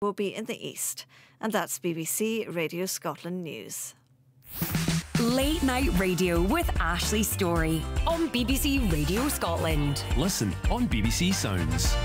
will be in the east. And that's BBC Radio Scotland News. Late Night Radio with Ashley Storrie on BBC Radio Scotland. Listen on BBC Sounds.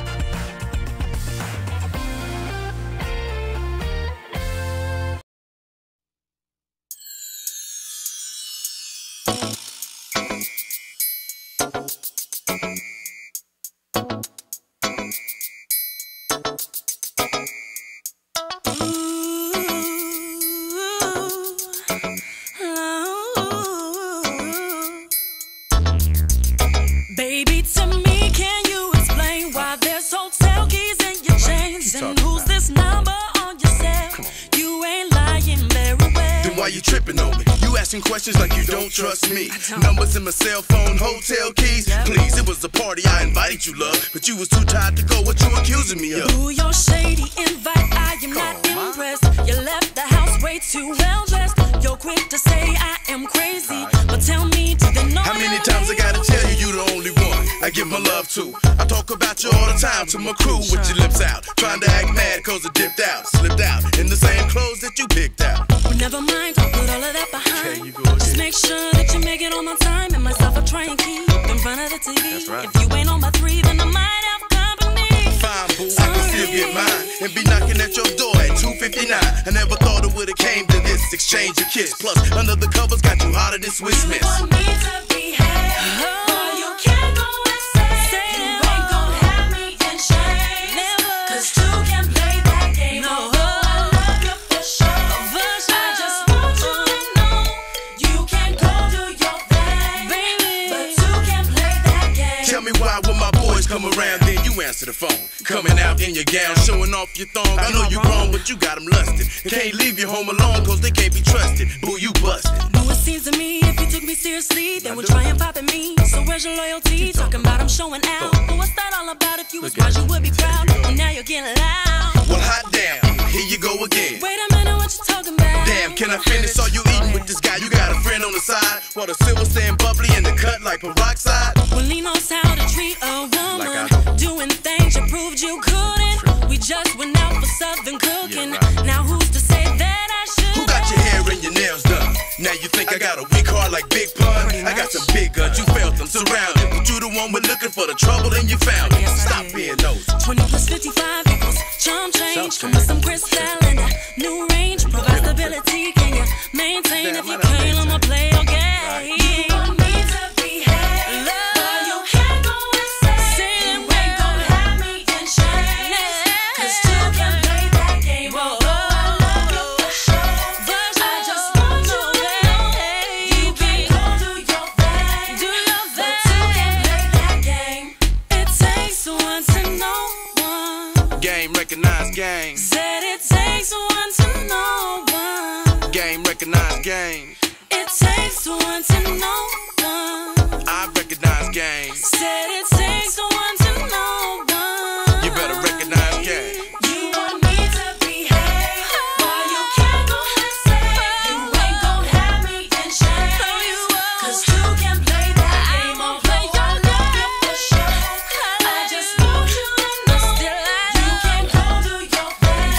Baby, to me, can you explain why there's hotel keys in your chains? And who's this number on your cell? You ain't lying very well. Then why you tripping on me? You asking questions like you don't trust me. Numbers in my cell phone, hotel keys. Please, it was a party I invited you, love, but you was too tired to go. What you accusing me of? Ooh, your shady invite, I am not impressed. You left the house way too well dressed. You're quick to say I am crazy, but tell me, do they know how many times I gotta tell you you the only one I give my love to? I talk about you all the time to my crew with your lips out, trying to act mad cause I dipped out, slipped out in the same clothes that you picked out. Well, never mind, I'll put all of that behind. Just make sure that you make it on my time, and myself I'll try and keep in front of the TV. That's right. If you ain't on my 3, then I might have company. Fine, boo, I can still get mine and be knocking at your door at 2:59. I never thought it would've came to this. Exchange a kiss, plus under the covers got you hotter than Swiss Miss. You want me to behave, but you can't go and say you ain't gon' have me in shame. Never, 'cause two can play that game. No, I love you for sure. I just want you to know you can go do your thing, baby, but two can play that game. Tell me why when my boys come around, then you answer the phone. Coming out in your gown, showing off your thong. I know you're wrong, but you got them lusted. Can't leave your home alone, cause they can't be trusted. Boo, you busted. Boo, it seems to me if you took me seriously, they would try and pop at me. So where's your loyalty? Talking about I'm showing out. But what's that all about? If you was wise, you would be proud. Well, now you're getting loud. Well, hot damn, here you go again. Wait a minute, what you talking about? Damn, can I finish? Are you eating with this guy? You got a friend on the side? While the silver staying bubbly in the cut like peroxide? Well, he knows how to treat a woman, doing things you proved you couldn't. We just went out for Southern cooking. Now who's to say that I should? Who got your hair and your nails done? Now you think I got a weak heart like Big Pun? I got some big guns, you felt them surrounded, but you the one we're looking for the trouble and you found it. Stop being nosy. 20 plus 55 equals charm change. Come with some crystal and a new range. Provide stability, can you maintain? If you can't, I'ma play your game. You want me to behave, but you can't go and say you ain't gon' have me in shame. 'Cause two can play that game. Oh, I love you for sure. I just want you to know you can go do your thing, but two can play that game. It takes one to know one. Game, recognize game. Said it takes one to know one. Game, recognize game. It takes one to know one. I recognize game. Said it takes one to know one. You better recognize game. You want me to behave, but you can't go and say you ain't gon' have me in shame. 'Cause two can play that game. I'll play your love for sure. I just want you to know you can go do your thing,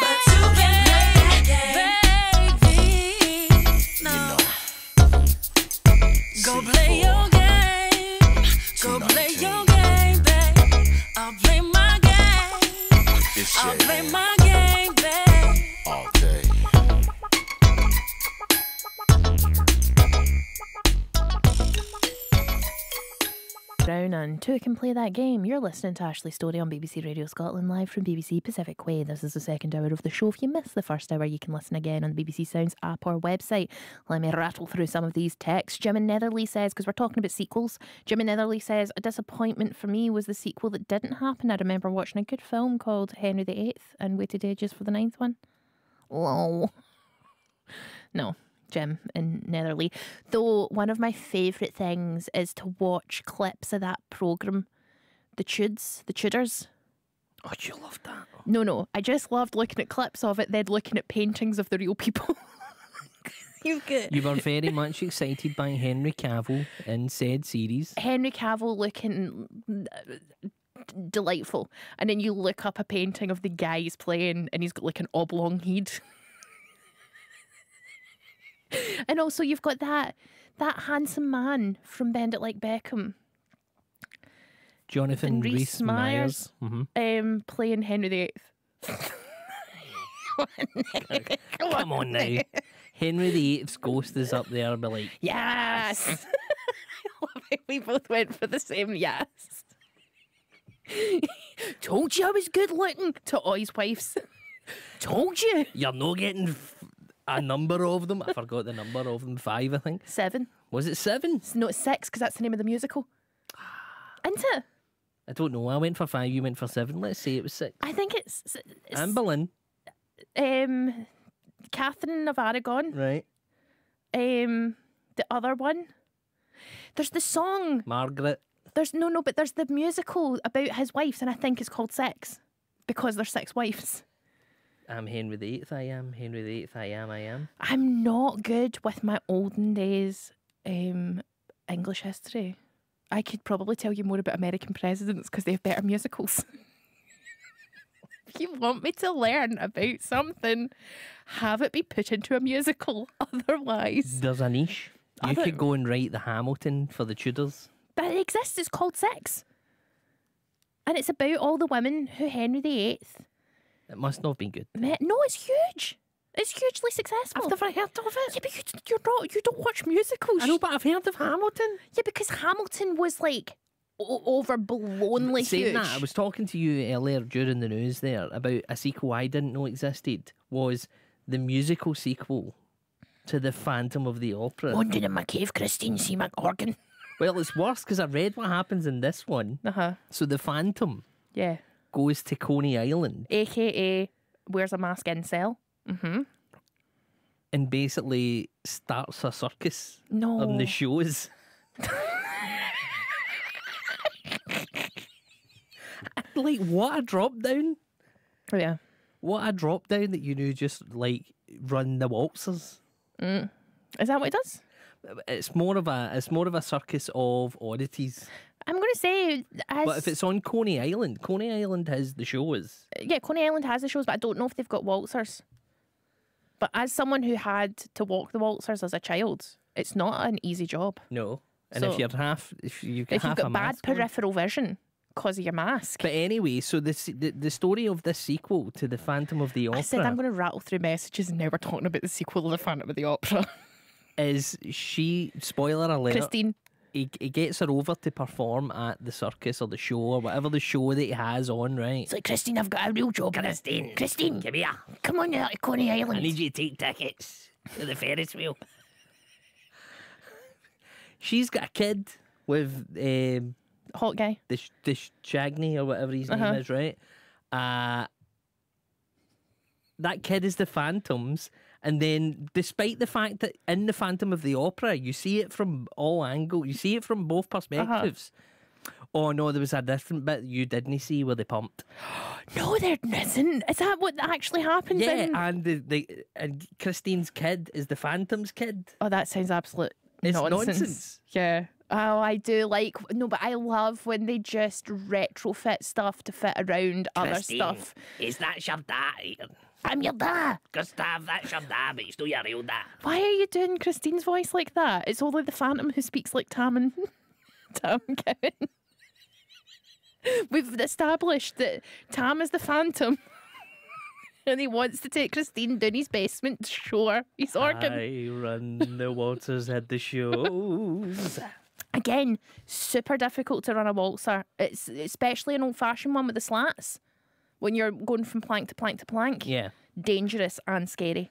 but two can play that game. Baby, no. Go play your game. Go play your game, babe. I'll play my game. I'll play my game, babe. All day. Brown and Two Can Play That Game. You're listening to Ashley Storrie on BBC Radio Scotland, live from BBC Pacific Way. This is the second hour of the show. If you missed the first hour, you can listen again on the BBC Sounds app or website. Let me rattle through some of these texts. Jim in Netherley says, because we're talking about sequels, Jim in Netherley says, a disappointment for me was the sequel that didn't happen. I remember watching a good film called Henry VIII and waited ages for the 9th one. Oh. No. Jim in Netherley. Though one of my favourite things is to watch clips of that programme, The Tudors. Oh, you loved that? No, I just loved looking at clips of it, then looking at paintings of the real people. You were very much excited by Henry Cavill in said series. Henry Cavill looking delightful. And then you look up a painting of the guy he's playing and he's got like an oblong head. And also you've got that handsome man from Bend It Like Beckham. Jonathan Rhys Myers. Playing Henry VIII. Come on now. Henry VIII's ghost is up there. I'll be like, Yes! We both went for the same yes. Told you I was good looking to all his wives. Told you. you're not getting a number of them. I forgot the number of them. 5, I think. 7. Was it 7? No, it's 6 because that's the name of the musical. Isn't it? I don't know. I went for 5, you went for 7. Let's say it was 6. I think it's Anne Boleyn. Catherine of Aragon. Right. The other one. There's the song. Margaret. There's but there's the musical about his wives, and I think it's called Six because there's 6 wives. I'm Henry VIII, I am. Henry VIII, I am. I'm not good with my olden days English history. I could probably tell you more about American presidents because they have better musicals. If you want me to learn about something, have it be put into a musical. Otherwise, There's a niche. You could go and write the Hamilton for the Tudors. but it exists. It's called Six, and it's about all the women who Henry VIII It must not have been good. met. No, it's huge. It's hugely successful. I've never heard of it. Yeah, but you don't watch musicals. I know, but I've heard of Hamilton. Yeah, because Hamilton was like overblownly Saying huge. that, I was talking to you earlier during the news there about a sequel I didn't know existed, was the musical sequel to The Phantom of the Opera. London in my cave, Christine C. McOrgan. Well, it's worse because I read what happens in this one. So the Phantom Yeah. goes to Coney Island AKA wears a mask in cell. and basically starts a circus No. on the shows. Like, what a drop down. Oh, yeah. What a drop down that you knew just like run the waltzers. Is that what it does? It's more of a circus of oddities. I'm going to say, But if it's on Coney Island has the shows. yeah, Coney Island has the shows, but I don't know if they've got waltzers. But as someone who had to walk the waltzers as a child, it's not an easy job. No. And So, if you've If you've got bad mask on. peripheral vision because of your mask. But anyway, so the story of this sequel to The Phantom of the Opera I said I'm going to rattle through messages and now we're talking about the sequel to The Phantom of the Opera. is she, spoiler alert, Christine. he gets her over to perform at the circus or the show or whatever the show that he has on, right? It's like, Christine, I've got a real job. Christine, come here. Come on out to Coney Island. you to take tickets to the Ferris wheel. She's got a kid with Hot guy. the Shagney or whatever his name is, right? That kid is the Phantom's, and then despite the fact that in the Phantom of the Opera you see it from all angles, you see it from both perspectives. Oh no, there was a different bit you didn't see where they pumped. No, there isn't. Is that what actually happens? Yeah, and and Christine's kid is the Phantom's kid. Oh, that sounds absolute It's nonsense. nonsense. Yeah. Oh, I do like... No, but I love when they just retrofit stuff to fit around other stuff. Is that your dad? I'm your dad. Gustav, that's your dad, but he's still your real dad. Why are you doing Christine's voice like that? It's only the Phantom who speaks like Tam and Kevin. We've established that Tam is the Phantom. And he wants to take Christine down his basement to show her his organ. I run the waters at the shows. Again, super difficult to run a waltzer. It's especially an old-fashioned one with the slats. When you're going from plank to plank to plank. Yeah. Dangerous and scary.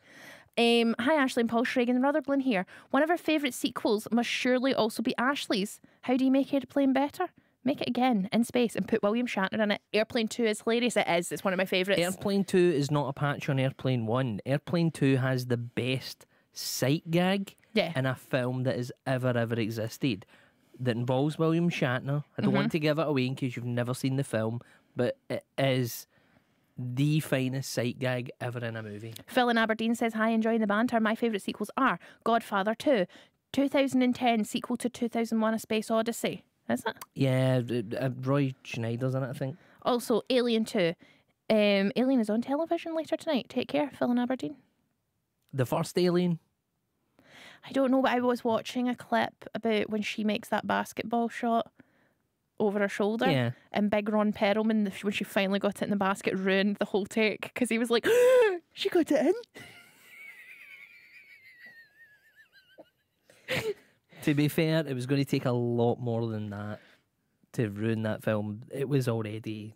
Hi, Ashley and Paul Schragan, Rutherglen here. One of our favourite sequels must surely also be Ashley's. How do you make Airplane better? Make it again in space and put William Shatner in it. Airplane 2 is hilarious. It is. It's one of my favourites. Airplane 2 is not a patch on Airplane 1. Airplane 2 has the best sight gag in a film that has ever existed that involves William Shatner. I don't want to give it away in case you've never seen the film, but it is the finest sight gag ever in a movie. Phil in Aberdeen says, hi, enjoying the banter. My favourite sequels are Godfather 2, 2010 sequel to 2001 A Space Odyssey. Is it? Yeah, Roy Schneider's in it, I think. Also, Alien 2. Alien is on television later tonight. Take care, Phil in Aberdeen. The first Alien. I don't know, but I was watching a clip about when she makes that basketball shot over her shoulder. Yeah. And Big Ron Perlman, when she finally got it in the basket, ruined the whole take because he was like, she got it in. To be fair, it was going to take a lot more than that to ruin that film. It was already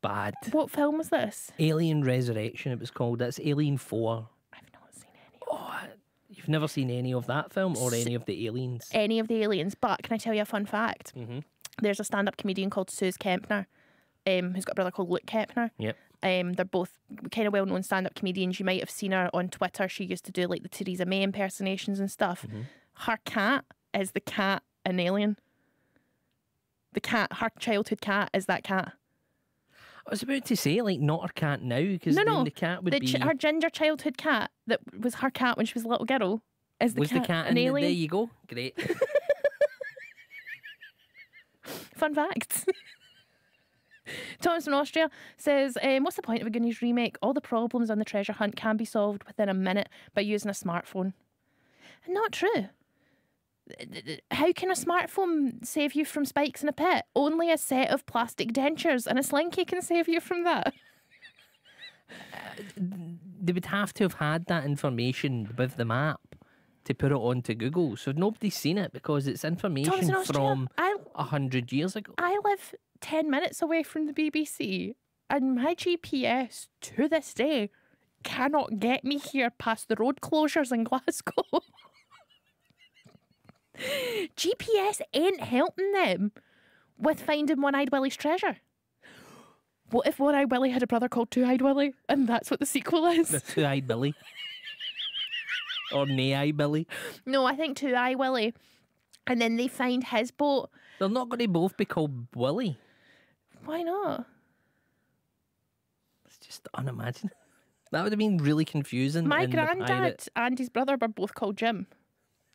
bad. What film was this? Alien Resurrection, it was called. That's Alien 4. I've not seen any. Oh, you've never seen any of that film or any of the Aliens? Any of the Aliens. But can I tell you a fun fact? Mm-hmm. There's a stand-up comedian called Suze Kempner, who's got a brother called Luke Kempner. Yep. They're both kind of well-known stand-up comedians. You might have seen her on Twitter. She used to do like the Theresa May impersonations and stuff. Mm-hmm. Her cat is the cat in Alien. The cat, her childhood cat, is that cat. I was about to say, like, not her cat now, because No, the cat would be... her ginger childhood cat that was her cat when she was a little girl is the cat in Alien. There you go. Great. Fun fact. Thomas from Austria says, what's the point of a Goonies remake? All the problems on the treasure hunt can be solved within a minute by using a smartphone. Not true. How can a smartphone save you from spikes in a pit? Only a set of plastic dentures and a slinky can save you from that. They would have to have had that information with the map to put it onto Google. So nobody's seen it because it's information from 100 years ago. I live 10 minutes away from the BBC and my GPS to this day cannot get me here past the road closures in Glasgow. GPS ain't helping them with finding One-Eyed Willie's treasure. What if One-Eyed Willie had a brother called Two-Eyed Willie and that's what the sequel is? The Two-Eyed Billy. Or Nay-Eye Billy. No, I think Two-Eye Willie. And then they find his boat. They're not going to both be called Willie. Why not? It's just unimaginable. That would have been really confusing. My granddad and his brother were both called Jim.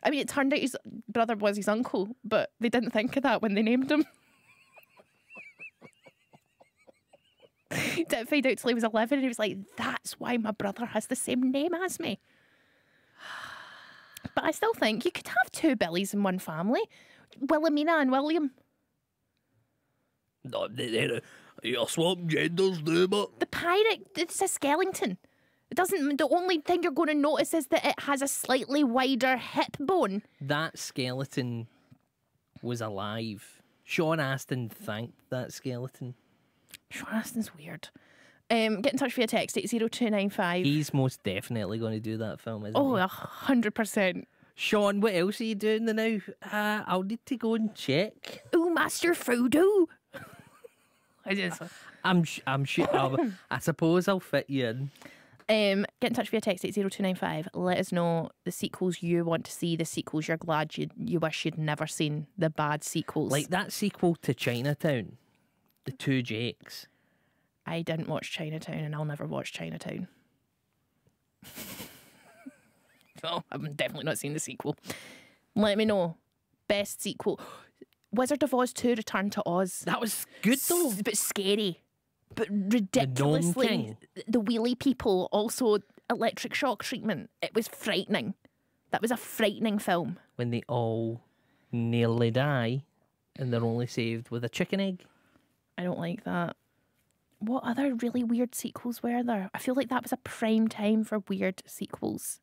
I mean, it turned out his brother was his uncle, but they didn't think of that when they named him. Didn't find out till he was 11 and he was like, that's why my brother has the same name as me. But I still think you could have two Billies in one family. Wilhelmina and William. No, you're swapping genders, do but The pirate, it's a skeleton. It doesn't. The only thing you're going to notice is that it has a slightly wider hip bone. that skeleton was alive. Sean Astin thanked that skeleton. Sean Astin's weird. Get in touch via text 80295. He's most definitely going to do that film, isn't Oh, he? 100%. Sean, what else are you doing now? I'll need to go and check. Oh, Master Frodo. I'm sure. I suppose I'll fit you in. Get in touch via text 80295. Let us know the sequels you want to see, the sequels you're glad you wish you'd never seen, the bad sequels. Like that sequel to Chinatown, The Two Jakes. I didn't watch Chinatown and I'll never watch Chinatown. So I've definitely not seen the sequel. Let me know. Best sequel. Wizard of Oz 2 Return to Oz. That was good though. But scary. But ridiculously. The wheelie people, also electric shock treatment. It was frightening. That was a frightening film. When they all nearly die and they're only saved with a chicken egg. I don't like that. What other really weird sequels were there? I feel like that was a prime time for weird sequels.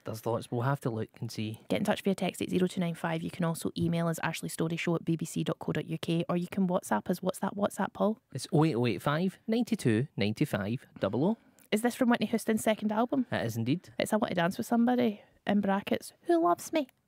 There's lots. We'll have to look and see. Get in touch via text 80295. You can also email us ashleystoryshow@bbc.co.uk, or you can WhatsApp us. What's that WhatsApp, Paul? It's 08085 92 95 00. Is this from Whitney Houston's second album? It is indeed. It's I Want to Dance with Somebody, in brackets, who loves me.